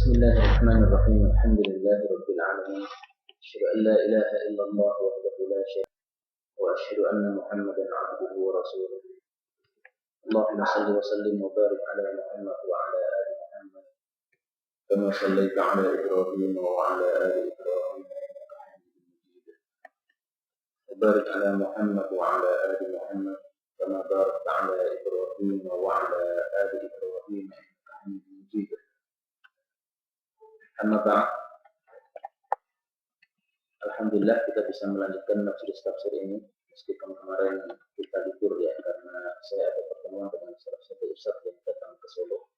بسم الله الرحمن الرحيم الحمد لله رب العالمين أشهد أن لا إله إلا الله وحده لا شريك له وأشهد أن محمدا عبده ورسوله اللهم صل وسلم وبارك على محمد وعلى آل محمد كما صليت على إبراهيم وعلى آل إبراهيم إنك حميد مجيد وبارك على محمد وعلى آل محمد كما باركت على إبراهيم وعلى آل إبراهيم إنك حميد مجيد. Amma ba'd. Alhamdulillah kita bisa melanjutkan majelis tafsir ini meskipun kemarin kita libur ya karena saya ada pertemuan dengan salah satu ustaz yang datang ke Solo.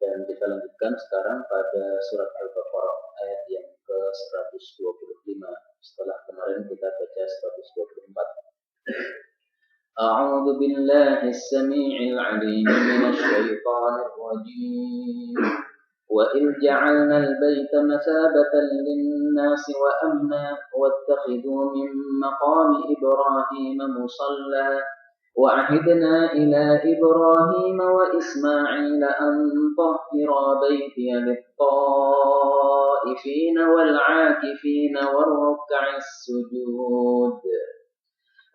Dan kita lanjutkan sekarang pada surat Al-Baqarah ayat yang ke-125. Setelah kemarin kita baca 124. A'udzu billahis samii'il 'aliim minasy syaithaanir rajiim. وَإِذْ جَعَلْنَا الْبَيْتَ مَثَابَةً لِلنَّاسِ وَأَمْنًا وَاتَّخِذُوا مِن مَّقَامِ إِبْرَاهِيمَ مُصَلًّى وَعَهِدْنَا إِلَىٰ إِبْرَاهِيمَ وَإِسْمَاعِيلَ أَن طَهِّرَا بَيْتِيَ لِلطَّائِفِينَ وَالْعَاكِفِينَ وَالرُّكَّعِ السُّجُودِ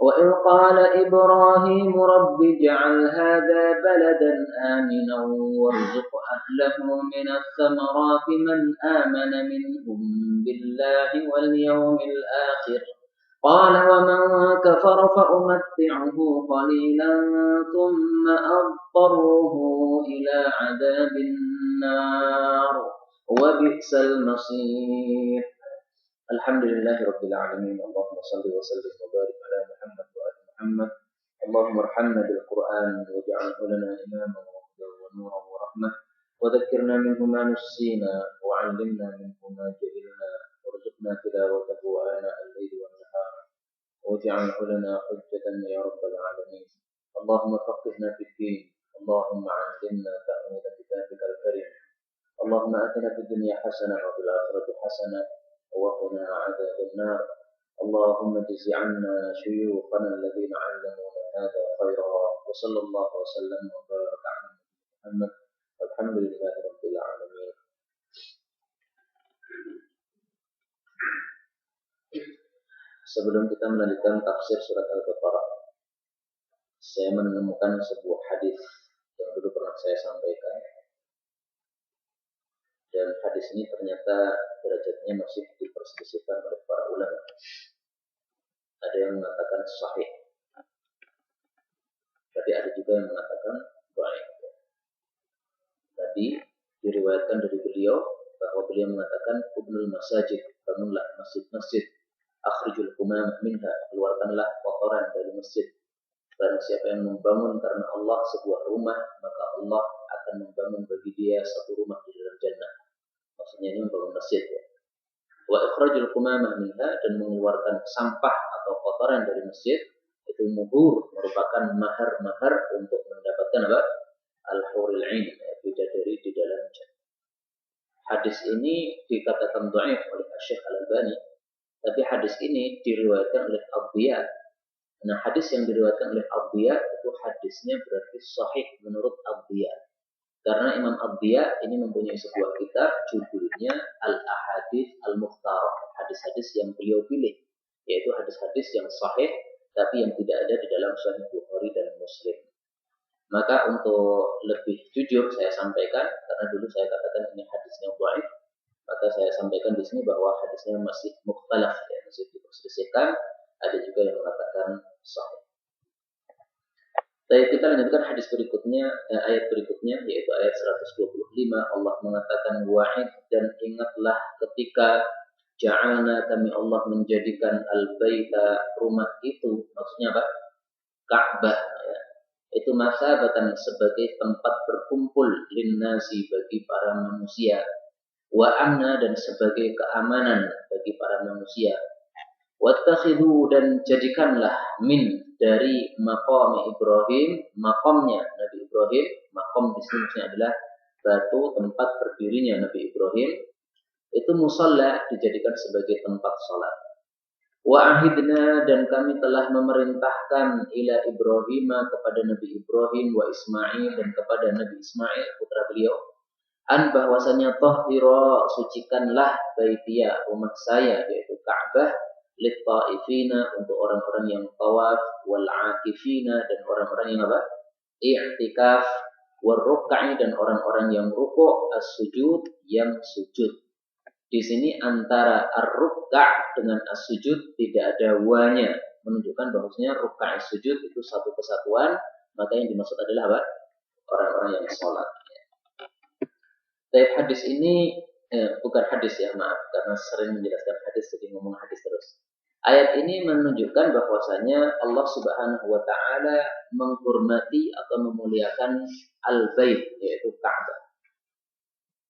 وَإِذْ قَالَ إِبْرَاهِيمُ رَبِّ اجْعَلْ هَٰذَا بَلَدًا آمِنًا وَارْزُقْ أَهْلَهُ مِنَ الثَّمَرَاتِ مَنْ آمَنَ مِنْهُم بِاللَّهِ وَالْيَوْمِ الْآخِرِ قَالَ وَمَن كَفَرَ فَأُمَتِّعُهُ قَلِيلًا ثُمَّ أَضْطَرُّهُ إِلَىٰ عَذَابِ النَّارِ وَبِئْسَ الْمَصِيرُ. Alhamdulillahirabbil alamin. Allahumma shalli wa sallim wa barik ala Muhammad wa ali Muhammad. Allahumma arhamna bil Qur'an waj'alhu lana imaman wa hudan wa nuran wa rahmah wa dhakkirna minhu ma nassina wa 'allimna minhu ma jahilna warzuqna tilawatahu ana al-laili wan nahar waj'alhu lana hujjatan ya rabbal alamin. Allahumma faqihna fid din. Allahumma 'allimna ta'wila kitabikal karim. Allahumma atina fid dunya hasanah wa fil akhirati hasanah وقنا عذاب النار. اللهم اجز عنا شيوخنا الذين علمونا هذا خيرا وصلى الله وسلم وبارك على محمد والحمد لله رب العالمين. Sebelum kita melanjutkan tafsir surat Al-Baqarah, saya menemukan sebuah hadis yang dulu pernah saya sampaikan. Dan hadis ini ternyata derajatnya masih diperselisihkan oleh para ulama. Ada yang mengatakan sahih, tapi ada juga yang mengatakan dhaif. Tadi diriwayatkan dari beliau bahwa beliau mengatakan ubnul masajid, bangunlah masjid-masjid, akhrijul qumam minha, keluarkanlah kotoran dari masjid. Barang siapa yang membangun karena Allah sebuah rumah, maka Allah akan membangun bagi dia satu rumah di dalam jannah. Maksudnya ini membangun masjid ya. Wa ikhrajul qumamah minha, dan mengeluarkan sampah atau kotoran dari masjid itu muhur, merupakan mahar-mahar untuk mendapatkan apa? Al-huril 'ain, bidadari di dalam jannah. Hadis ini dikatakan dhaif oleh Syekh Al-Albani, tapi hadis ini diriwayatkan oleh Adhiya. Nah, hadis yang diriwayatkan oleh Adhiya itu hadisnya berarti sahih menurut Adhiya. Karena Imam Adhiya ini mempunyai sebuah kitab judulnya Al-Ahadits Al-Mukhtarah, hadis-hadis yang beliau pilih, yaitu hadis-hadis yang sahih tapi yang tidak ada di dalam Sahih Bukhari dan Muslim. Maka untuk lebih jujur saya sampaikan, karena dulu saya katakan ini hadisnya dhaif, maka saya sampaikan di sini bahwa hadisnya masih mukhtalaf, ya, masih diperselisihkan. Ada juga yang mengatakan sahih. Baik, kita lanjutkan hadis berikutnya, ayat berikutnya, yaitu ayat 125. Allah mengatakan wa'id, dan ingatlah ketika ja'alna, kami Allah menjadikan al-baita, rumah itu, maksudnya apa? Ka'bah ya. Itu masabatan, sebagai tempat berkumpul linnasi, bagi para manusia, wa amna, dan sebagai keamanan bagi para manusia. Wattakhidhu, dan jadikanlah min, dari maqam Ibrahim, makamnya Nabi Ibrahim. Maqam di sini adalah batu tempat berdirinya Nabi Ibrahim. Itu musalla, dijadikan sebagai tempat salat. Wa ahidna, dan kami telah memerintahkan ila Ibrahim, kepada Nabi Ibrahim, wa Ismail, dan kepada Nabi Ismail putra beliau, An bahwasanya tahhira sucikanlah baitiya rumah saya yaitu Ka'bah lit-taifina untuk orang-orang yang tawaf wal akifina dan orang-orang yang apa? I'tikaf war ruk'i dan orang-orang yang rukuk as-sujud yang sujud. Di sini antara ar-ruk'a dengan as-sujud tidak ada wanya, menunjukkan bahwasanya ruk'a as-sujud itu satu kesatuan, maka yang dimaksud adalah apa? Orang-orang yang sholat. Tapi hadis ini bukan hadis ya, maaf, karena sering menjelaskan hadis jadi ngomong hadis terus. Ayat ini menunjukkan bahwasanya Allah Subhanahu wa taala menghormati atau memuliakan al-bait yaitu Ka'bah.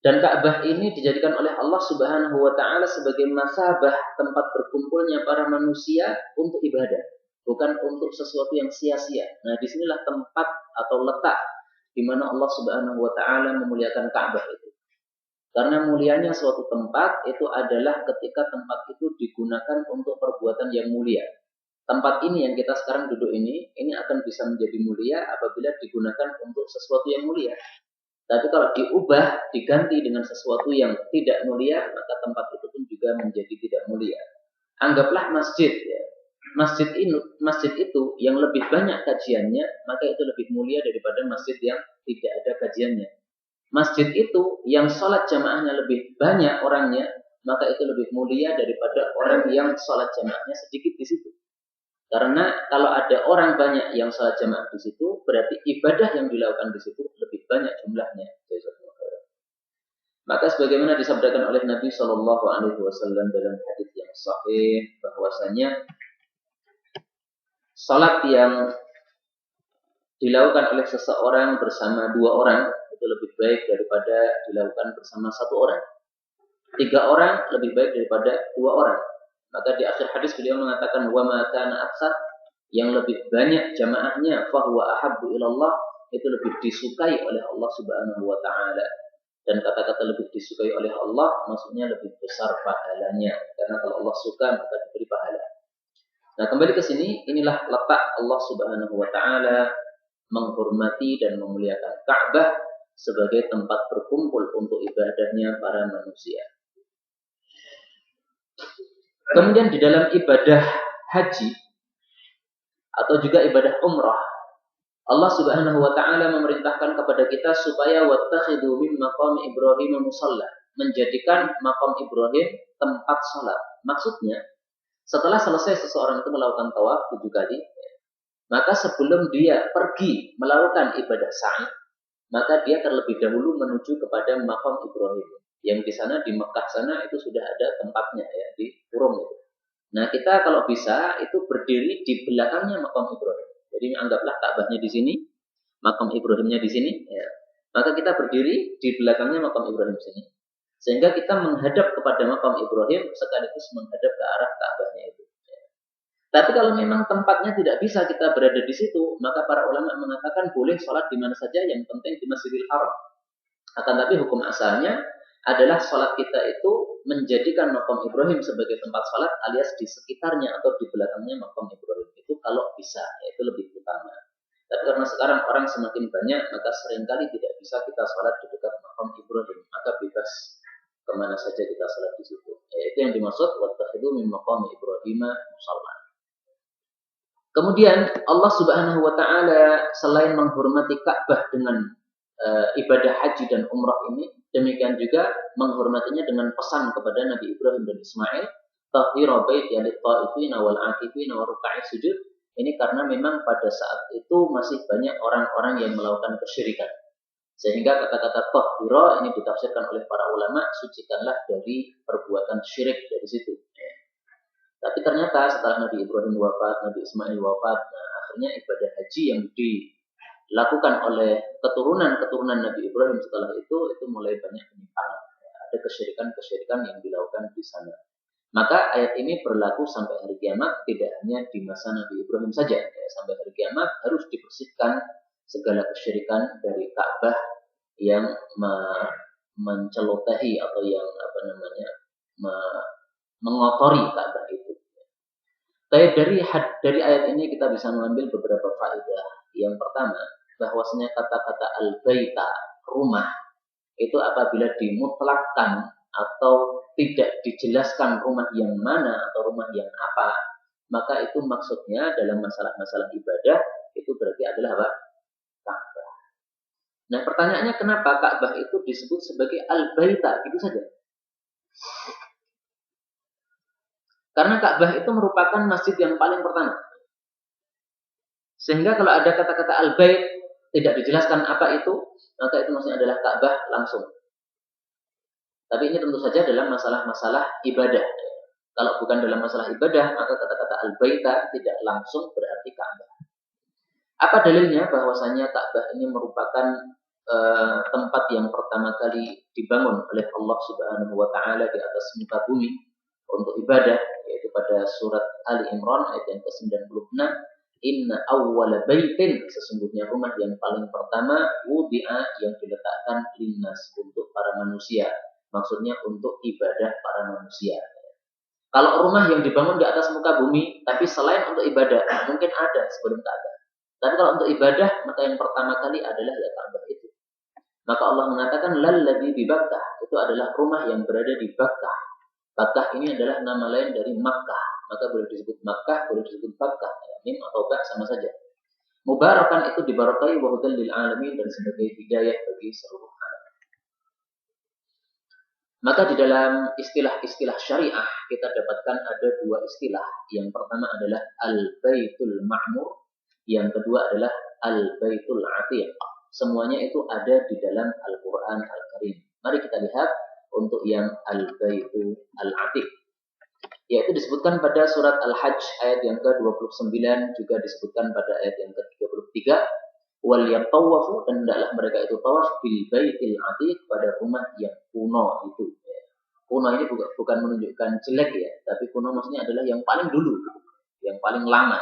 Dan Ka'bah ini dijadikan oleh Allah Subhanahu wa taala sebagai masabah tempat berkumpulnya para manusia untuk ibadah, bukan untuk sesuatu yang sia-sia. Nah, disinilah tempat atau letak di mana Allah Subhanahu wa taala memuliakan Ka'bah itu. Karena mulianya suatu tempat itu adalah ketika tempat itu digunakan untuk perbuatan yang mulia. Tempat ini yang kita sekarang duduk ini akan bisa menjadi mulia apabila digunakan untuk sesuatu yang mulia. Tapi kalau diubah, diganti dengan sesuatu yang tidak mulia, maka tempat itu pun juga menjadi tidak mulia. Anggaplah masjid ya. Masjid itu yang lebih banyak kajiannya, maka itu lebih mulia daripada masjid yang tidak ada kajiannya. Masjid itu yang sholat jamaahnya lebih banyak orangnya, maka itu lebih mulia daripada orang yang sholat jamaahnya sedikit di situ. Karena kalau ada orang banyak yang sholat jamaah di situ, berarti ibadah yang dilakukan di situ lebih banyak jumlahnya. Maka sebagaimana disabdakan oleh Nabi Shallallahu Alaihi Wasallam dalam hadis yang sahih, bahwasanya sholat yang dilakukan oleh seseorang bersama dua orang itu lebih baik daripada dilakukan bersama satu orang. 3 orang lebih baik daripada 2 orang. Maka di akhir hadis beliau mengatakan wa ma kana aksar, yang lebih banyak jamaahnya fahuwa ahabbu ilallah, itu lebih disukai oleh Allah Subhanahu wa taala. Dan kata-kata lebih disukai oleh Allah maksudnya lebih besar pahalanya, karena kalau Allah suka maka diberi pahala. Nah, kembali ke sini, inilah letak Allah Subhanahu wa taala menghormati dan memuliakan Ka'bah sebagai tempat berkumpul untuk ibadahnya para manusia. Kemudian di dalam ibadah haji atau juga ibadah umrah, Allah Subhanahu wa taala memerintahkan kepada kita supaya wattakhidhu min maqam Ibrahim musalla, menjadikan maqam Ibrahim tempat salat. Maksudnya, setelah selesai seseorang itu melakukan tawaf 7 kali, maka sebelum dia pergi melakukan ibadah sa'i, maka dia terlebih dahulu menuju kepada maqam Ibrahim. Yang di sana di Mekah sana itu sudah ada tempatnya ya, di Hurum itu. Nah, kita kalau bisa itu berdiri di belakangnya maqam Ibrahim. Jadi anggaplah Ka'bahnya di sini, maqam Ibrahimnya di sini ya. Maka kita berdiri di belakangnya maqam Ibrahim sini. Sehingga kita menghadap kepada maqam Ibrahim sekaligus menghadap ke arah Ka'bahnya itu. Tapi kalau memang tempatnya tidak bisa kita berada di situ, maka para ulama mengatakan boleh sholat di mana saja, yang penting di Masjidil Haram. Akan tapi hukum asalnya adalah sholat kita itu menjadikan maqam Ibrahim sebagai tempat sholat, alias di sekitarnya atau di belakangnya maqam Ibrahim. Itu kalau bisa, yaitu lebih utama. Tapi karena sekarang orang semakin banyak, maka seringkali tidak bisa kita sholat di dekat maqam Ibrahim. Maka bebas kemana saja kita sholat di situ. Itu yang dimaksud wattakhidhu min maqam Ibrahim musalla. Kemudian Allah Subhanahu wa taala selain menghormati Ka'bah dengan ibadah haji dan umrah ini, demikian juga menghormatinya dengan pesan kepada Nabi Ibrahim dan Ismail, tahhira baiti lit-taifina wal akifina wa ruk'i sujud. Ini karena memang pada saat itu masih banyak orang-orang yang melakukan kesyirikan. Sehingga kata-kata tahhira ini ditafsirkan oleh para ulama, sucikanlah dari perbuatan syirik dari situ. Tapi ternyata setelah Nabi Ibrahim wafat, Nabi Ismail wafat, nah akhirnya ibadah haji yang dilakukan oleh keturunan Nabi Ibrahim setelah itu mulai banyak penyimpangan. Ada kesyirikan-kesyirikan yang dilakukan di sana. Maka ayat ini berlaku sampai hari kiamat, tidak hanya di masa Nabi Ibrahim saja. Ya, sampai hari kiamat harus dibersihkan segala kesyirikan dari Ka'bah yang mencelotehi atau yang mengotori Ka'bah itu. Tapi dari ayat ini kita bisa mengambil beberapa faedah. Yang pertama, bahwasanya kata-kata al-baita, rumah, itu apabila dimutlakkan atau tidak dijelaskan rumah yang mana atau rumah yang apa, maka itu maksudnya dalam masalah-masalah ibadah itu berarti adalah apa? Ka'bah. Nah, pertanyaannya kenapa Ka'bah itu disebut sebagai al-baita, gitu saja? Karena Ka'bah itu merupakan masjid yang paling pertama. Sehingga kalau ada kata-kata al-bait tidak dijelaskan apa itu, maka itu maksudnya adalah Ka'bah langsung. Tapi ini tentu saja dalam masalah-masalah ibadah. Kalau bukan dalam masalah ibadah, maka kata-kata al-baita tidak langsung berarti Ka'bah. Apa dalilnya bahwasanya Ka'bah ini merupakan tempat yang pertama kali dibangun oleh Allah Subhanahu wa taala di atas muka bumi untuk ibadah, yaitu pada surat Ali Imran ayat yang ke-96, inna awwala baitin, sesungguhnya rumah yang paling pertama, wudi'a, yang diletakkan linnas, untuk para manusia. Maksudnya untuk ibadah para manusia. Kalau rumah yang dibangun di atas muka bumi, tapi selain untuk ibadah, mungkin ada sebelum Ka'bah. Tapi kalau untuk ibadah, maka yang pertama kali adalah ya Ka'bah itu. Maka Allah mengatakan lalladzi bi Bakkah, itu adalah rumah yang berada di Bakkah. Bakkah ini adalah nama lain dari Makkah. Maka boleh disebut Makkah, boleh disebut Bakkah. Mim atau ba sama saja. Mubarakan itu diberkahi wa hudal lil alamin, dan sebagai hidayah bagi seluruh alam. Maka di dalam istilah-istilah syariah kita dapatkan ada dua istilah. Yang pertama adalah al-baitul ma'mur, yang kedua adalah al-baitul atiq. Semuanya itu ada di dalam Al-Quran Al-Karim. Mari kita lihat untuk yang al-baitul al-atiq. Yaitu disebutkan pada surat Al-Hajj ayat yang ke-29, juga disebutkan pada ayat yang ke-33. Wal yatawafu, dan hendaklah mereka itu tawaf bil baitil atiq, pada rumah yang kuno itu. Kuno ini bukan menunjukkan jelek ya, tapi kuno maksudnya adalah yang paling dulu, yang paling lama.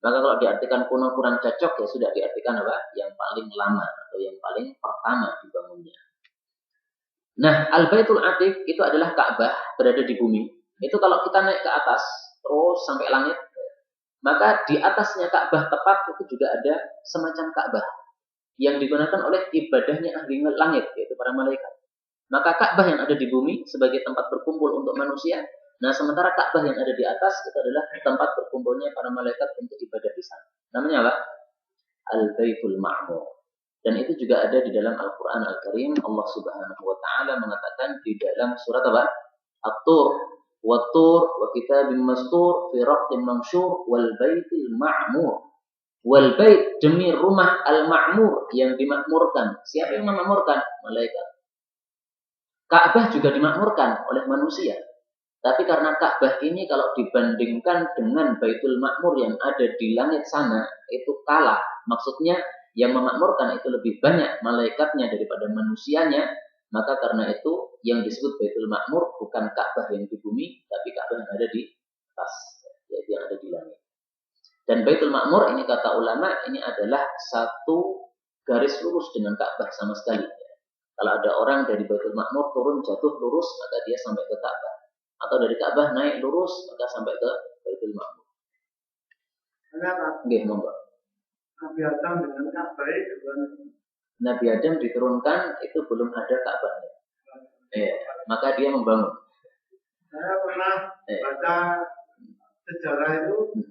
Maka kalau diartikan kuno kurang cocok, ya sudah diartikan apa? Yang paling lama atau yang paling pertama dibangunnya. Nah, Al-Baitul Atiq itu adalah Ka'bah berada di bumi. Itu kalau kita naik ke atas terus sampai langit, maka di atasnya Ka'bah tepat itu juga ada semacam Ka'bah yang digunakan oleh ibadahnya ahli langit, yaitu para malaikat. Maka Ka'bah yang ada di bumi sebagai tempat berkumpul untuk manusia. Nah, sementara Ka'bah yang ada di atas itu adalah tempat berkumpulnya para malaikat untuk ibadah di sana. Namanya apa? Al-Baitul Ma'mur. Dan itu juga ada di dalam Al-Quran Al-Karim. Allah Subhanahu wa ta'ala mengatakan di dalam surat apa? At-Tur. Wat-Tur wa kitabim mastur fi raqtin mansyur wal baitil ma'mur. Wal bait, demi rumah al-ma'mur, yang dimakmurkan. Siapa yang memakmurkan? Malaikat. Ka'bah juga dimakmurkan oleh manusia. Tapi karena Ka'bah ini kalau dibandingkan dengan Baitul Ma'mur yang ada di langit sana, itu kalah. Maksudnya yang memakmurkan itu lebih banyak malaikatnya daripada manusianya. Maka karena itu yang disebut Baitul Ma'mur bukan Ka'bah yang di bumi, tapi Ka'bah yang ada di atas, yaitu yang ada di langit. Dan Baitul Ma'mur ini kata ulama, ini adalah satu garis lurus dengan Ka'bah sama sekali. Kalau ada orang dari Baitul Ma'mur turun jatuh lurus, maka dia sampai ke Ka'bah. Atau dari Ka'bah naik lurus, maka sampai ke Baitul Ma'mur. Kenapa? Nggih, monggo. Nabi Adam dengan Ka'bah itu kan. Nabi Adam diturunkan itu belum ada Ka'bahnya. Maka dia membangun. Saya pernah baca sejarah itu,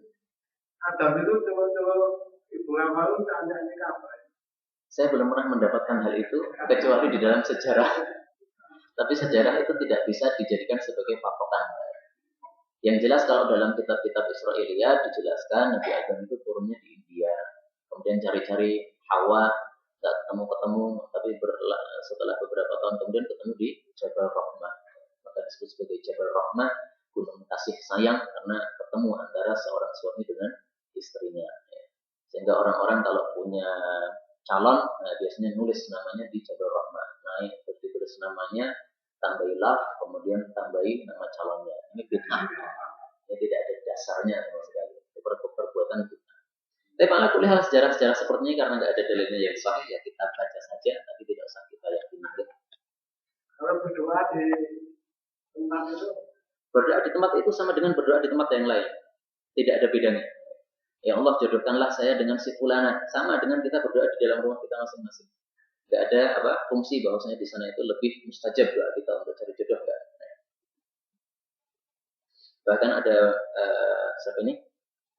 Adam itu coba-coba Ibu Hawa tanya ini Ka'bah. Saya belum pernah mendapatkan hal itu kecuali di dalam sejarah. Tapi sejarah itu tidak bisa dijadikan sebagai patokan. Yang jelas kalau dalam kitab-kitab Israiliyat dijelaskan Nabi Adam itu turunnya di India. Kemudian cari-cari Hawa, nggak ketemu-ketemu, tapi setelah beberapa tahun kemudian ketemu di Jabal Rahmah. Maka disebut sebagai Jabal Rahmah, gunung kasih sayang, karena ketemu antara seorang suami dengan istrinya. Sehingga orang-orang kalau punya calon, biasanya nulis namanya di Jabal Rahmah. Naik, terus ditulis namanya, tambahi love, kemudian tambahi nama calonnya. Ini bid'ah. Ini tidak ada dasarnya sama sekali. Itu perbuatan bid'ah. Tapi malah kuliah sejarah-sejarah seperti ini karena nggak ada dalilnya yang sahih, ya kita baca saja, tapi tidak usah kita yakini. Kalau berdoa di tempat itu, berdoa di tempat itu sama dengan berdoa di tempat yang lain. Tidak ada bedanya. Ya Allah, jodohkanlah saya dengan si fulana, sama dengan kita berdoa di dalam rumah kita masing-masing. Nggak ada fungsi bahwasanya di sana itu lebih mustajab doa kita untuk cari jodoh, enggak. Bahkan ada siapa ini?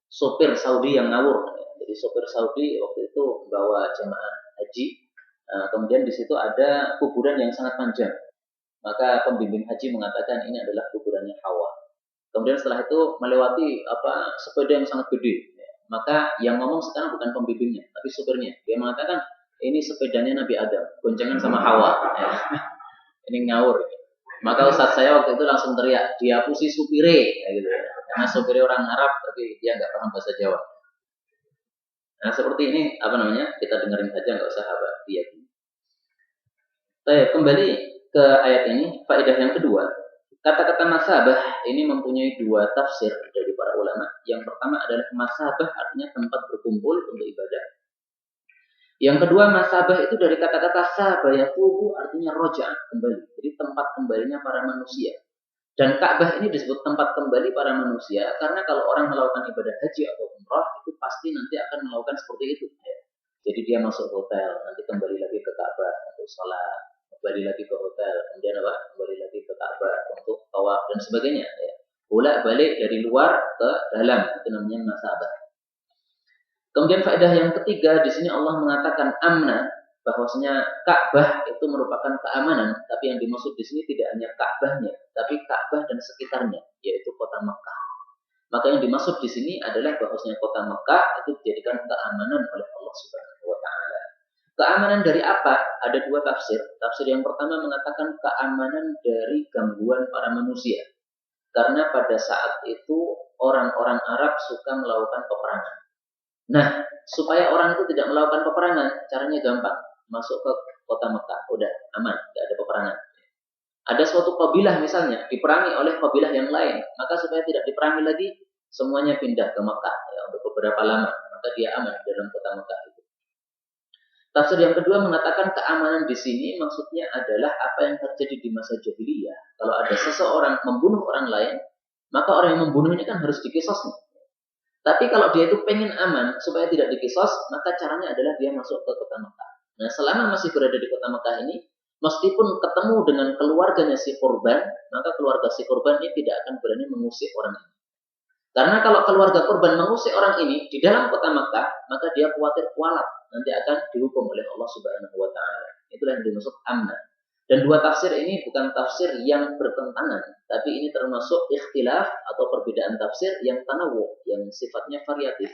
Sopir Saudi yang ngawur. Jadi sopir Saudi waktu itu bawa jemaah haji, kemudian di situ ada kuburan yang sangat panjang. Maka pembimbing haji mengatakan ini adalah kuburannya Hawa. Kemudian setelah itu melewati sepeda yang sangat gede. Maka yang ngomong sekarang bukan pembimbingnya, tapi supirnya. Dia mengatakan ini sepedanya Nabi Adam, goncengan sama Hawa. Ini ngawur. Maka ustadz saya waktu itu langsung teriak, dihapusi supire, gitu. Karena supire orang Arab, tapi dia nggak paham bahasa Jawa. Nah seperti ini kita dengerin saja, nggak usah diyakini. Kembali ke ayat ini, faedah yang kedua. Kata-kata masabah ini mempunyai dua tafsir dari para ulama. Yang pertama adalah masabah artinya tempat berkumpul untuk ibadah. Yang kedua masabah itu dari kata-kata sabah yatubu artinya roja, kembali. Jadi tempat kembalinya para manusia. Dan Ka'bah ini disebut tempat kembali para manusia karena kalau orang melakukan ibadah haji atau umrah itu pasti nanti akan melakukan seperti itu. Jadi dia masuk hotel, nanti kembali lagi ke Ka'bah untuk sholat, kembali lagi ke hotel, kemudian kembali lagi ke Ka'bah untuk tawaf dan sebagainya. Bolak-balik dari luar ke dalam, itu namanya masabah. Kemudian faedah yang ketiga di sini Allah mengatakan amna, bahwasanya Ka'bah itu merupakan keamanan, tapi yang dimaksud di sini tidak hanya Ka'bahnya, tapi Ka'bah dan sekitarnya, yaitu kota Mekah. Maka yang dimaksud di sini adalah bahwasanya kota Mekah itu dijadikan keamanan oleh Allah Subhanahu wa taala. Keamanan dari apa? Ada dua tafsir. Tafsir yang pertama mengatakan keamanan dari gangguan para manusia. Karena pada saat itu orang-orang Arab suka melakukan peperangan. Nah, supaya orang itu tidak melakukan peperangan, caranya gampang. Masuk ke kota Mekah, udah aman, tidak ada peperangan. Ada suatu kabilah misalnya diperangi oleh kabilah yang lain, maka supaya tidak diperangi lagi, semuanya pindah ke Mekah untuk beberapa lama, maka dia aman dalam kota Mekah itu. Tafsir yang kedua mengatakan keamanan di sini maksudnya adalah apa yang terjadi di masa jahiliyah. Kalau ada seseorang membunuh orang lain, maka orang yang membunuh ini kan harus diqisasnya. Tapi kalau dia itu pengen aman supaya tidak diqisas, maka caranya adalah dia masuk ke kota Mekah. Nah, selama masih berada di kota Mekah ini, meskipun ketemu dengan keluarganya si korban, maka keluarga si korban ini tidak akan berani mengusik orang ini. Karena kalau keluarga korban mengusik orang ini di dalam kota Mekah, maka dia khawatir kualat nanti akan dihukum oleh Allah Subhanahu wa taala. Itulah yang dimaksud amna. Dan dua tafsir ini bukan tafsir yang bertentangan, tapi ini termasuk ikhtilaf atau perbedaan tafsir yang tanawu, yang sifatnya variatif.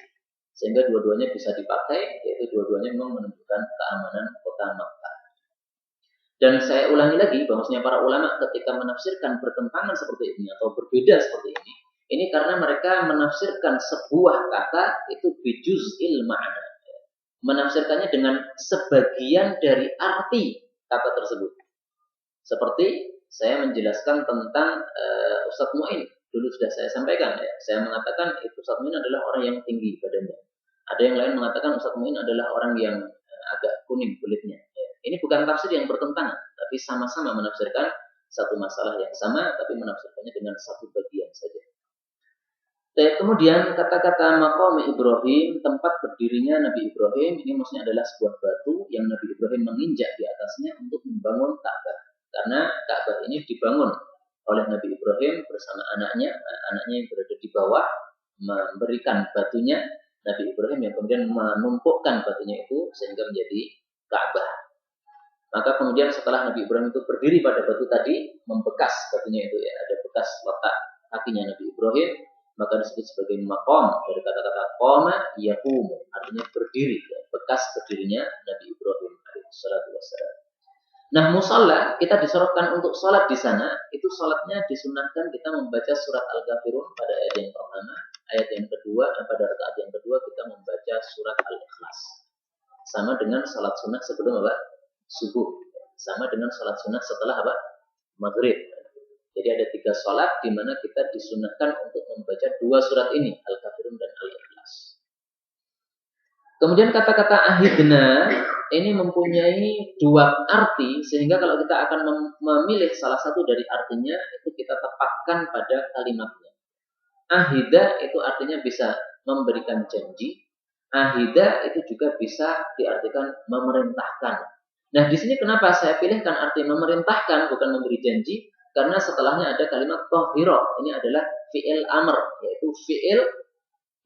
Sehingga dua-duanya bisa dipakai, yaitu dua-duanya memang menunjukkan keamanan kota Makkah. Dan saya ulangi lagi, bahwasanya para ulama ketika menafsirkan bertentangan seperti ini atau berbeda seperti ini karena mereka menafsirkan sebuah kata itu bijuz'il ma'na. Menafsirkannya dengan sebagian dari arti kata tersebut. Seperti saya menjelaskan tentang Ustadz Mu'in, dulu sudah saya sampaikan ya. Saya mengatakan itu Ustadz Mu'in adalah orang yang tinggi badannya. Ada yang lain mengatakan Ustadz Mu'in adalah orang yang agak kuning kulitnya. Ya. Ini bukan tafsir yang bertentangan, tapi sama-sama menafsirkan satu masalah yang sama, tapi menafsirkannya dengan satu bagian saja. Kemudian kata-kata maqam Ibrahim, tempat berdirinya Nabi Ibrahim, ini maksudnya adalah sebuah batu yang Nabi Ibrahim menginjak di atasnya untuk membangun Ka'bah. Karena Ka'bah ini dibangun oleh Nabi Ibrahim bersama anaknya yang berada di bawah, memberikan batunya Nabi Ibrahim yang kemudian menumpukkan batunya itu sehingga menjadi Ka'bah. Maka kemudian setelah Nabi Ibrahim itu berdiri pada batu tadi, membekas batunya itu ya, ada bekas letak kakinya Nabi Ibrahim, maka disebut sebagai maqam dari kata-kata qama yaqumu, artinya berdiri, ya, bekas berdirinya Nabi Ibrahim alaihissalatu wassalam. Nah, musalla kita disorotkan untuk sholat di sana, itu sholatnya disunahkan kita membaca surat Al-Kafirun pada ayat yang pertama, ayat yang kedua, dan pada rakaat yang kedua kita membaca surat Al-Ikhlas. Sama dengan sholat sunnah sebelum apa? Subuh. Sama dengan sholat sunnah setelah apa? Maghrib. Jadi ada 3 sholat di mana kita disunahkan untuk membaca 2 surat ini, Al-Kafirun dan Al-Ikhlas. Kemudian kata-kata ahidna ini mempunyai 2 arti, sehingga kalau kita akan memilih salah satu dari artinya, itu kita tepatkan pada kalimatnya. Ahida itu artinya bisa memberikan janji. Ahida itu juga bisa diartikan memerintahkan. Nah, di sini kenapa saya pilihkan arti memerintahkan bukan memberi janji? Karena setelahnya ada kalimat tohiro. Ini adalah fi'il amr, yaitu fi'il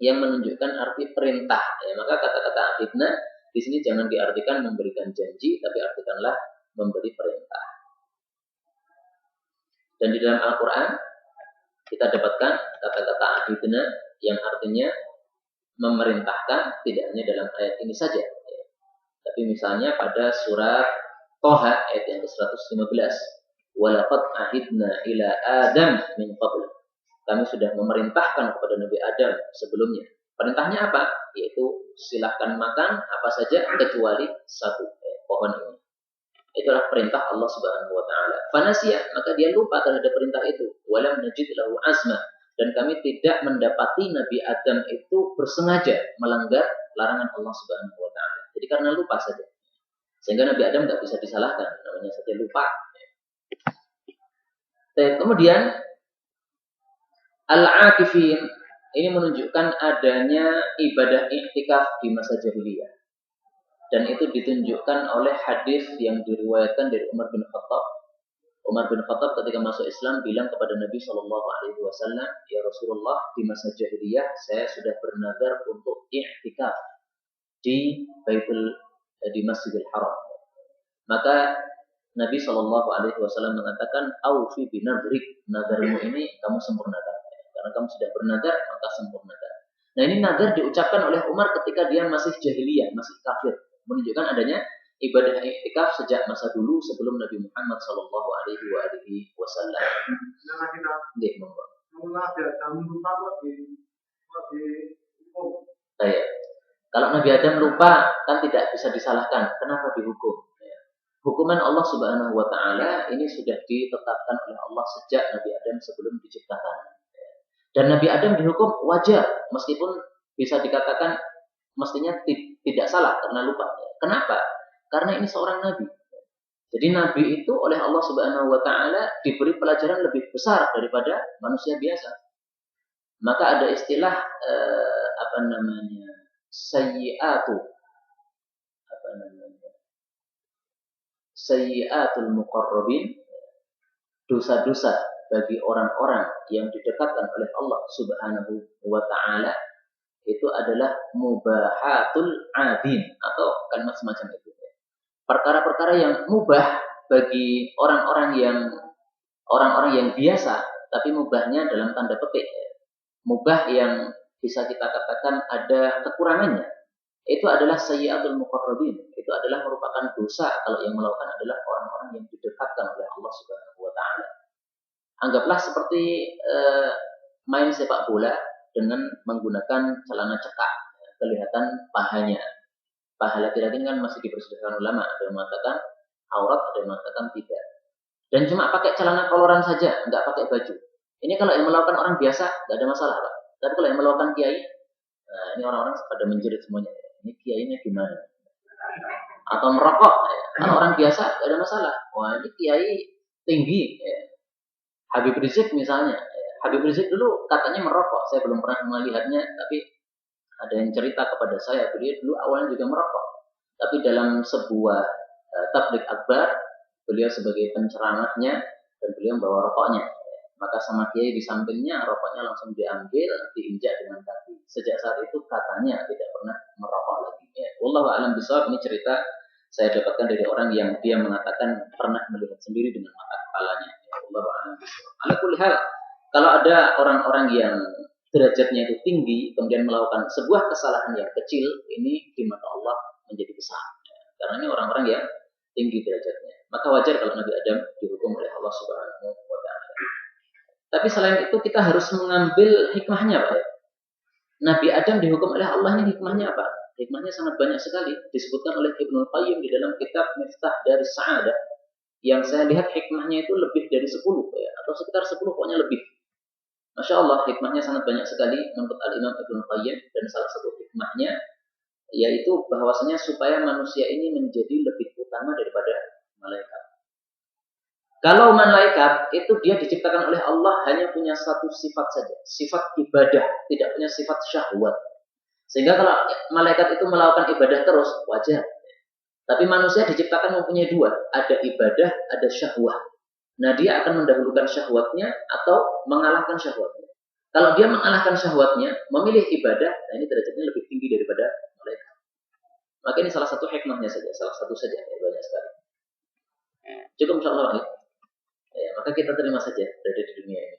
yang menunjukkan arti perintah. Ya, maka kata-kata ahidna di sini jangan diartikan memberikan janji, tapi artikanlah memberi perintah. Dan di dalam Al-Quran kita dapatkan kata-kata ahidna yang artinya memerintahkan, tidak hanya dalam ayat ini saja. Tapi misalnya pada surat Toha ayat yang ke-115, walaqad ahidna ila Adam min qabl. Kami sudah memerintahkan kepada Nabi Adam sebelumnya. Perintahnya apa? Yaitu silahkan makan apa saja kecuali satu, pohon ini. Itulah perintah Allah Subhanahu wa taala. Fanasiya, maka dia lupa terhadap perintah itu. Walam najid lahu azma. Dan kami tidak mendapati Nabi Adam itu bersengaja melanggar larangan Allah Subhanahu wa taala. Jadi karena lupa saja. Sehingga Nabi Adam tidak bisa disalahkan, namanya saja lupa. Kemudian al-akifin ini menunjukkan adanya ibadah i'tikaf di masa jahiliyah. Dan itu ditunjukkan oleh hadis yang diriwayatkan dari Umar bin Khattab. Umar bin Khattab ketika masuk Islam bilang kepada Nabi SAW, ya Rasulullah, di masa jahiliyah saya sudah bernazar untuk i'tikaf di Masjidil Haram. Maka Nabi SAW mengatakan, "Aufi binadrik, nazarmu ini kamu sempurnakan. Karena kamu sudah bernazar, maka sempurnakan." Nah, ini nazar diucapkan oleh Umar ketika dia masih jahiliyah, masih kafir, menunjukkan adanya ibadah i'tikaf sejak masa dulu sebelum Nabi Muhammad SAW. Kalau Nabi Adam lupa, kan tidak bisa disalahkan. Kenapa dihukum? Hukuman Allah Subhanahu wa taala ini sudah ditetapkan oleh Allah sejak Nabi Adam sebelum diciptakan. Dan Nabi Adam dihukum wajar, meskipun bisa dikatakan mestinya tidak salah karena lupa. Kenapa? Karena ini seorang nabi. Jadi nabi itu oleh Allah Subhanahu wa taala diberi pelajaran lebih besar daripada manusia biasa. Maka ada istilah sayyi'atul muqarrabin, dosa-dosa bagi orang-orang yang didekatkan oleh Allah Subhanahu wa taala itu adalah mubahatul adin, atau kalimat semacam itu. Perkara-perkara yang mubah bagi orang-orang yang biasa, tapi mubahnya dalam tanda petik. Mubah yang bisa kita katakan ada kekurangannya. Itu adalah sayyi'atul muqarrabin. Itu adalah merupakan dosa kalau yang melakukan adalah orang-orang yang didekatkan oleh Allah Subhanahu wa taala. Anggaplah seperti main sepak bola dengan menggunakan celana cekak, kelihatan pahanya. Paha laki-laki kan masih diperselisihkan ulama, ada yang mengatakan aurat, ada yang mengatakan tidak. Dan cuma pakai celana koloran saja, nggak pakai baju. Ini kalau yang melakukan orang biasa, nggak ada masalah, Pak. Tapi kalau yang melakukan kiai, nah ini orang-orang pada menjerit semuanya. Ini kiainya gimana? Atau merokok, kalau orang biasa nggak ada masalah. Wah, ini kiai tinggi. Habib Rizik misalnya. Habib Rizik dulu katanya merokok. Saya belum pernah melihatnya, tapi ada yang cerita kepada saya, beliau dulu awalnya juga merokok. Tapi dalam sebuah tabligh akbar, beliau sebagai penceramahnya dan beliau membawa rokoknya. Maka sama kiai di sampingnya, rokoknya langsung diambil, diinjak dengan kaki. Sejak saat itu katanya tidak pernah merokok lagi. Wallahu a'lam bishawab, ini cerita saya dapatkan dari orang yang dia mengatakan pernah melihat sendiri dengan mata kepalanya. Wallahu a'lam bishawab. Ala kulli hal, kalau ada orang-orang yang derajatnya itu tinggi, kemudian melakukan sebuah kesalahan yang kecil, ini di mata Allah menjadi besar. Karena ini orang-orang yang tinggi derajatnya. Maka wajar kalau Nabi Adam dihukum oleh Allah Subhanahu wa taala. Tapi selain itu kita harus mengambil hikmahnya, Pak. Nabi Adam dihukum oleh Allah, ini hikmahnya apa? Hikmahnya sangat banyak sekali. Disebutkan oleh Ibnu Qayyim di dalam kitab Miftah dari Sa'adah. Yang saya lihat hikmahnya itu lebih dari 10, atau sekitar 10, pokoknya lebih. Masya Allah, hikmahnya sangat banyak sekali menurut Al-Imam Ibnu Qayyim. Dan salah satu hikmahnya yaitu bahwasanya supaya manusia ini menjadi lebih utama daripada malaikat. Kalau malaikat itu dia diciptakan oleh Allah hanya punya satu sifat saja, sifat ibadah, tidak punya sifat syahwat. Sehingga kalau malaikat itu melakukan ibadah terus, wajar. Tapi manusia diciptakan mempunyai dua, ada ibadah, ada syahwat. Nah, dia akan mendahulukan syahwatnya atau mengalahkan syahwatnya. Kalau dia mengalahkan syahwatnya, memilih ibadah, nah ini derajatnya lebih tinggi daripada malaikat. Maka ini salah satu hikmahnya saja, salah satu saja, ya, banyak sekali. Cukup insyaallah ya. Ya, maka kita terima saja dari di dunia ini.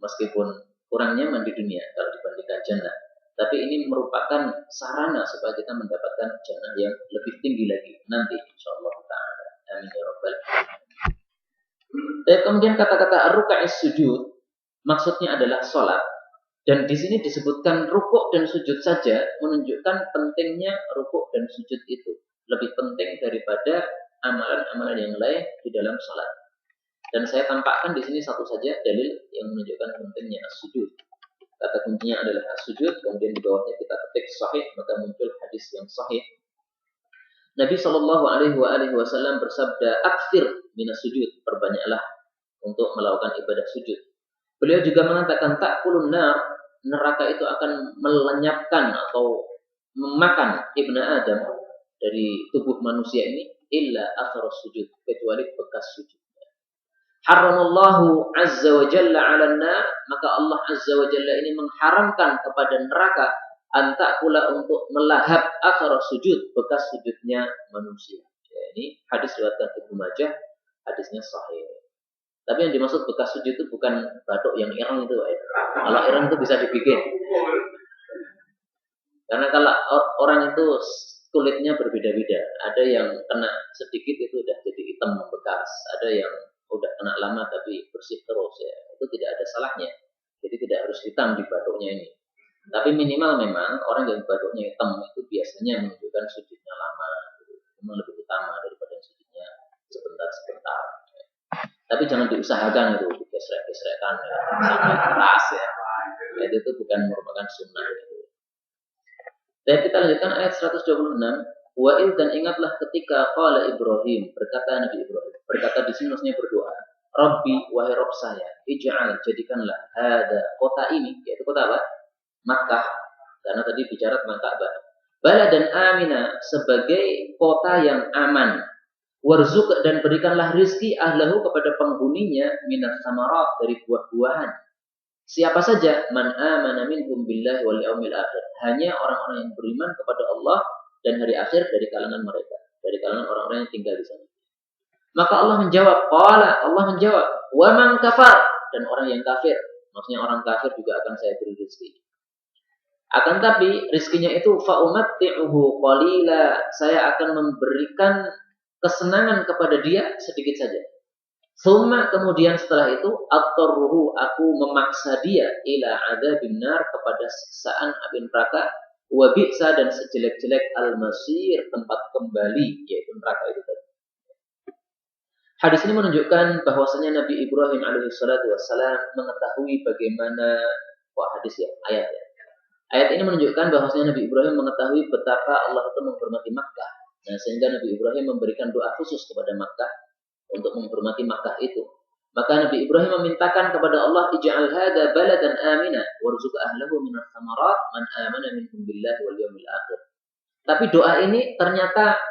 Meskipun kurang nyaman di dunia kalau dibandingkan jannah. Tapi ini merupakan sarana supaya kita mendapatkan jannah yang lebih tinggi lagi nanti insyaallah ta'ala. Amin ya rabbal alamin. Dan kemudian kata-kata ruka'is sujud maksudnya adalah sholat. Dan di sini disebutkan rukuk dan sujud saja menunjukkan pentingnya rukuk dan sujud itu. Lebih penting daripada amalan-amalan yang lain di dalam sholat. Dan saya tampakkan di sini satu saja dalil yang menunjukkan pentingnya as-sujud. Kata kuncinya adalah as-sujud, kemudian di bawahnya kita ketik sahih, maka muncul hadis yang sahih. Nabi SAW bersabda, "Aktsir minas sujud," perbanyaklah untuk melakukan ibadah sujud. Beliau juga mengatakan, "Ta'kulun nar," neraka itu akan melenyapkan atau memakan ibnu Adam dari tubuh manusia ini, illa athar sujud, kecuali bekas sujud. Haramallahu azza wa jalla 'alan nar, maka Allah azza wa jalla ini mengharamkan kepada neraka antakula untuk melahap athar sujud, bekas sujudnya manusia. Ya, ini hadis riwayat Ibnu Majah, hadisnya sahih. Tapi yang dimaksud bekas sujud itu bukan batuk yang ireng itu, ya. Kalau ireng itu bisa dibikin. Karena kalau orang itu kulitnya berbeda-beda, ada yang kena sedikit itu udah jadi hitam membekas, ada yang udah kena lama tapi bersih terus, ya itu tidak ada salahnya. Jadi tidak harus hitam di batuknya ini. Tapi minimal memang orang yang batuknya hitam itu biasanya menunjukkan sujudnya lama, memang lebih utama daripada sujudnya sebentar-sebentar. Tapi jangan diusahakan itu gesrek-gesrekkan ya, sampai keras ya. Itu bukan merupakan sunnah. Dan kita lanjutkan ayat 126. Wa'il, dan ingatlah ketika qala Ibrahim, berkata Nabi Ibrahim. Berkata di sini maksudnya berdoa. Rabbi, wahai Rabb saya, ij'al, jadikanlah hada, kota ini, yaitu kota apa? Makkah. Karena tadi bicara tentang Ka'bah. Baladan amina, sebagai kota yang aman. Warzuq, dan berikanlah rizki ahlahu kepada penghuninya minas samarat, dari buah-buahan. Siapa saja man amana minhum billahi wal yaumil akhir. Hanya orang-orang yang beriman kepada Allah dan hari akhir dari kalangan mereka, dari kalangan orang-orang yang tinggal di sana. Maka Allah menjawab, Allah menjawab, wa man kafar, dan orang yang kafir, maksudnya orang kafir juga akan saya beri rezeki. Akan tapi rizkinya itu fa umatti'uhu qalila, saya akan memberikan kesenangan kepada dia sedikit saja. Summa, kemudian setelah itu attarruhu, aku memaksa dia ila adzabin nar, kepada siksaan api neraka, wa bi'sa, dan sejelek-jelek al-masir, tempat kembali, yaitu neraka itu tadi. Hadis ini menunjukkan bahwasanya Nabi Ibrahim alaihissalatu wassalam mengetahui bagaimana hadis ya, ayat ya. Ayat ini menunjukkan bahwasanya Nabi Ibrahim mengetahui betapa Allah itu menghormati Makkah. Nah, sehingga Nabi Ibrahim memberikan doa khusus kepada Makkah untuk menghormati Makkah itu. Maka Nabi Ibrahim memintakan kepada Allah, ij'al hada baladan amina warzuq ahlahu minas samarat man amana minhum billahi wal yaumil akhir. Tapi doa ini ternyata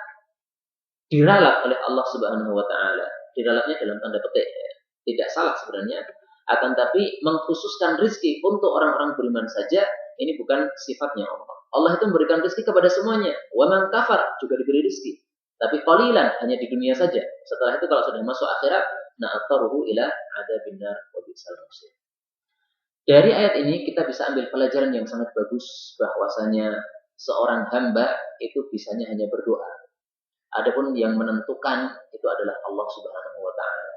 diralat oleh Allah Subhanahu wa taala. Diralatnya dalam tanda petik, ya. Tidak salah sebenarnya, akan tapi mengkhususkan rizki untuk orang-orang beriman saja, ini bukan sifatnya Allah. Allah itu memberikan rizki kepada semuanya. Wa man kafar, juga diberi rizki. Tapi qalilan, hanya di dunia saja. Setelah itu kalau sudah masuk akhirat, na'attaruhu ila adzabin nar wa bi'sal masir. Dari ayat ini kita bisa ambil pelajaran yang sangat bagus, bahwasanya seorang hamba itu bisanya hanya berdoa. Adapun yang menentukan itu adalah Allah Subhanahu wa taala.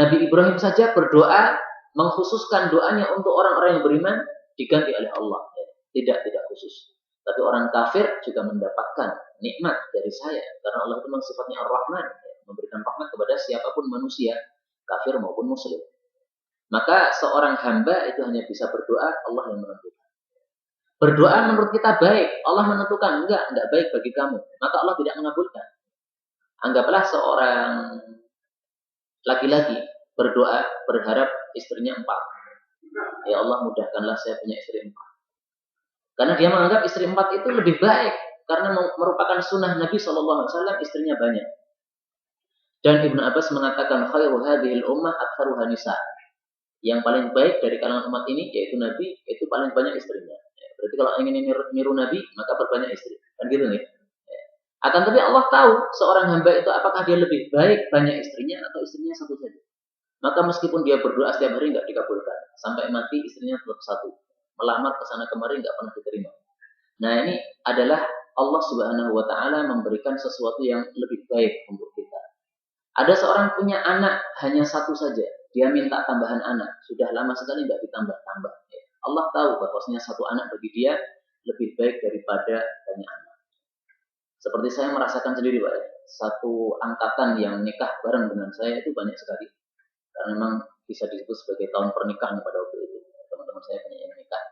Nabi Ibrahim saja berdoa, mengkhususkan doanya untuk orang-orang yang beriman, diganti oleh Allah. Tidak khusus. Tapi orang kafir juga mendapatkan nikmat dari saya, karena Allah itu memang sifatnya Ar-Rahman, memberikan rahmat kepada siapapun manusia, kafir maupun muslim. Maka seorang hamba itu hanya bisa berdoa, Allah yang menentukan. Berdoa menurut kita baik, Allah menentukan enggak baik bagi kamu, maka Allah tidak mengabulkan. Anggaplah seorang laki-laki berdoa, berharap istrinya 4. Ya Allah, mudahkanlah saya punya istri 4. Karena dia menganggap istri 4 itu lebih baik karena merupakan sunnah Nabi SAW istrinya banyak. Dan Ibnu Abbas mengatakan khairu hadhil ummah aktsaruha nisa. Yang paling baik dari kalangan umat ini yaitu Nabi, itu paling banyak istrinya. Berarti kalau ingin niru Nabi, maka perbanyak istri. Kan gitu nih. Akan tapi Allah tahu seorang hamba itu apakah dia lebih baik banyak istrinya atau istrinya satu saja. Maka meskipun dia berdoa setiap hari nggak dikabulkan, sampai mati istrinya tetap satu. Melamar ke sana kemari nggak pernah diterima. Nah, ini adalah Allah Subhanahu wa taala memberikan sesuatu yang lebih baik untuk kita. Ada seorang punya anak hanya satu saja, dia minta tambahan anak, sudah lama sekali nggak ditambah-tambah. Allah tahu bahwasanya satu anak bagi dia lebih baik daripada banyak anak. Seperti saya merasakan sendiri, Pak, satu angkatan yang nikah bareng dengan saya itu banyak sekali. Karena memang bisa disebut sebagai tahun pernikahan pada waktu itu. Teman-teman saya banyak yang nikah.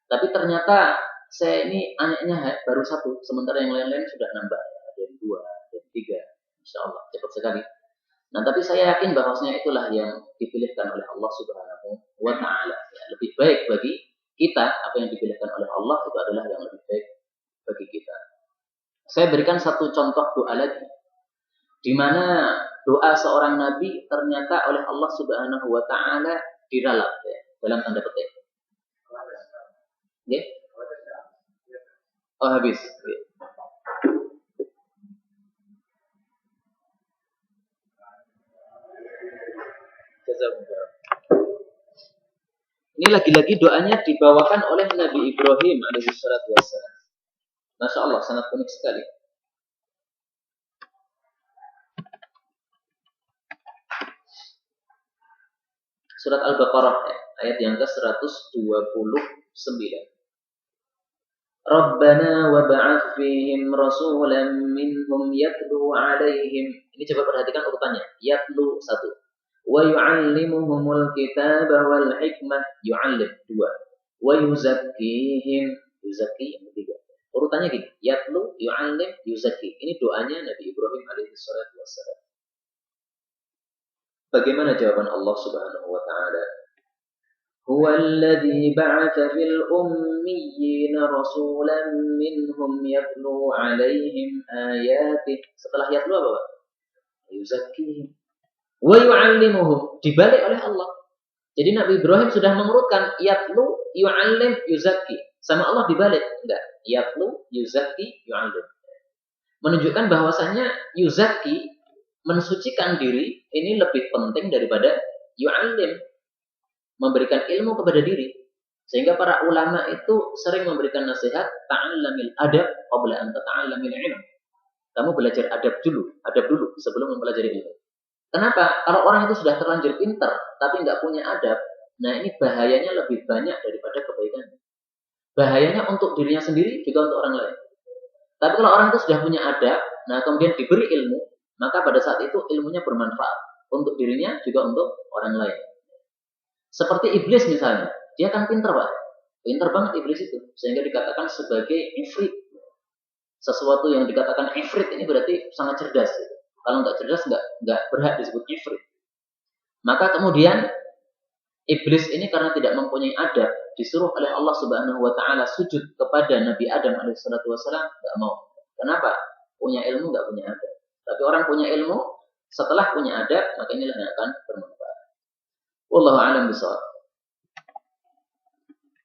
Tapi ternyata saya ini anaknya baru satu, sementara yang lain-lain sudah nambah. Ada yang 2, ada yang 3. Insya Allah, cepat sekali. Nah, tapi saya yakin bahwasanya itulah yang dipilihkan oleh Allah Subhanahu wa taala. Ya, lebih baik bagi kita apa yang dipilihkan oleh Allah itu adalah yang lebih baik bagi kita. Saya berikan satu contoh doa lagi, di mana doa seorang nabi ternyata oleh Allah Subhanahu wa taala diralat, ya, dalam tanda petik. Ya? Oh, habis. Ya. Ini lagi-lagi doanya dibawakan oleh Nabi Ibrahim alaihissalatu wassalam. Masya Allah, sangat unik sekali. Surat Al-Baqarah, ayat yang ke-129. Rabbana wab'ats fihim rasulan minhum yatlu 'alaihim. Ini coba perhatikan urutannya. Yatlu 1. Wa yu'allimuhumul kitaba wal hikmah, yu'allim 2. Wa yuzakkihim, yuzakki yang ketiga. Urutannya gini, yatlu, yu'allim, yuzakki. Ini doanya Nabi Ibrahim alaihissalatu wassalam. Bagaimana jawaban Allah Subhanahu wa taala? Huwallazi ba'atsa fil ummiyina rasulan minhum yatlu 'alaihim ayatihi. Setelah yatlu apa, Pak? Yuzakkihim. Wa yu'allimuhum, dibalik oleh Allah. Jadi Nabi Ibrahim sudah mengurutkan yatlu, yu'allim, yuzakki. Sama Allah dibalik, enggak. Yatlu, yuzakki, yu'allim. Menunjukkan bahwasanya yuzakki, mensucikan diri, ini lebih penting daripada yu'allim, memberikan ilmu kepada diri. Sehingga para ulama itu sering memberikan nasihat, ta'allamil adab qabla an tata'allamil ilm. Kamu belajar adab dulu sebelum mempelajari ilmu. Kenapa? Kalau orang itu sudah terlanjur pintar, tapi nggak punya adab, nah ini bahayanya lebih banyak daripada kebaikannya. Bahayanya untuk dirinya sendiri, juga untuk orang lain. Tapi kalau orang itu sudah punya adab, nah kemudian diberi ilmu, maka pada saat itu ilmunya bermanfaat. Untuk dirinya, juga untuk orang lain. Seperti iblis misalnya, dia kan pintar, Pak. Pintar banget iblis itu, sehingga dikatakan sebagai ifrit. Sesuatu yang dikatakan ifrit ini berarti sangat cerdas. Kalau nggak cerdas, nggak berhak disebut ifrit. Maka kemudian iblis ini karena tidak mempunyai adab, disuruh oleh Allah Subhanahu wa taala sujud kepada Nabi Adam alaihissalatu wassalam, nggak mau. Kenapa? Punya ilmu nggak punya adab. Tapi orang punya ilmu, setelah punya adab, maka inilah yang akan bermanfaat. Wallahu a'lam bishawab.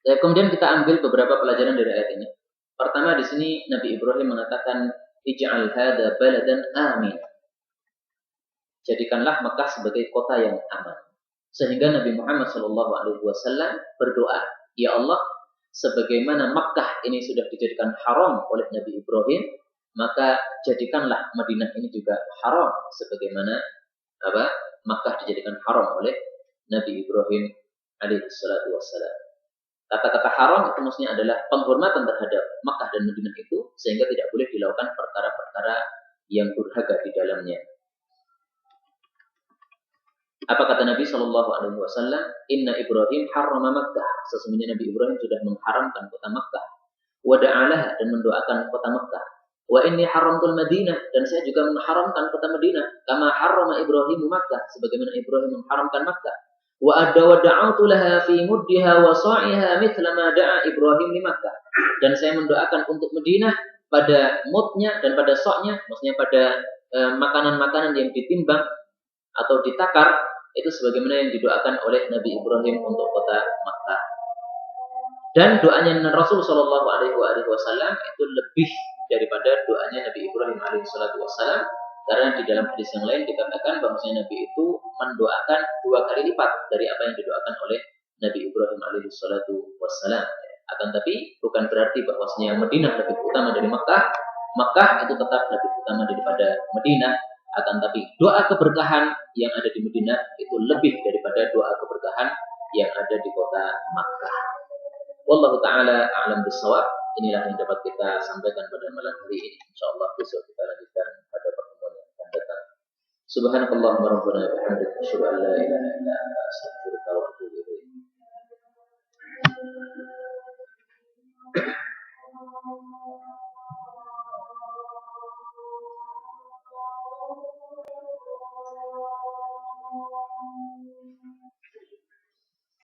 Kemudian kita ambil beberapa pelajaran dari ayat ini. Pertama, di sini Nabi Ibrahim mengatakan, ij'al hadza baladan amin. Jadikanlah Mekah sebagai kota yang aman. Sehingga Nabi Muhammad SAW berdoa, ya Allah, sebagaimana Mekah ini sudah dijadikan haram oleh Nabi Ibrahim, maka jadikanlah Madinah ini juga haram sebagaimana Mekah dijadikan haram oleh Nabi Ibrahim alaihissalatu wassalam. Kata-kata haram itu maksudnya adalah penghormatan terhadap Mekah dan Madinah itu, sehingga tidak boleh dilakukan perkara-perkara yang durhaka di dalamnya. Apa kata Nabi SAW? Inna Ibrahim harrama Makkah. Sesungguhnya Nabi Ibrahim sudah mengharamkan kota Makkah. Wa da'alaha, dan mendoakan kota Makkah. Wa inni haramtul Madinah, dan saya juga mengharamkan kota Madinah. Kama harrama Ibrahim Makkah, sebagaimana Ibrahim mengharamkan Makkah. Wa da'autu laha fi muddiha wa sa'iha mithla ma da'a Ibrahim li Makkah. Dan saya mendoakan untuk Madinah pada moodnya dan pada soknya, maksudnya pada makanan-makanan yang ditimbang atau ditakar, itu sebagaimana yang didoakan oleh Nabi Ibrahim untuk kota Makkah. Dan doanya Rasul Shallallahu Alaihi Wasallam itu lebih daripada doanya Nabi Ibrahim Alaihi Wasallam, karena di dalam hadis yang lain dikatakan bahwasanya Nabi itu mendoakan 2 kali lipat dari apa yang didoakan oleh Nabi Ibrahim Alaihi Wasallam. Akan tapi bukan berarti bahwasanya Madinah lebih utama dari Makkah. Makkah itu tetap lebih utama daripada Madinah. Akan tapi doa keberkahan yang ada di Madinah itu lebih daripada doa keberkahan yang ada di kota Makkah. Wallahu ta'ala a'lam bishawab. Inilah yang dapat kita sampaikan pada malam hari ini. Insyaallah besok kita lanjutkan pada pertemuan yang akan datang. Subhanakallahumma rabbana wa bihamdika asyhadu an la ilaha illa anta astaghfiruka wa atubu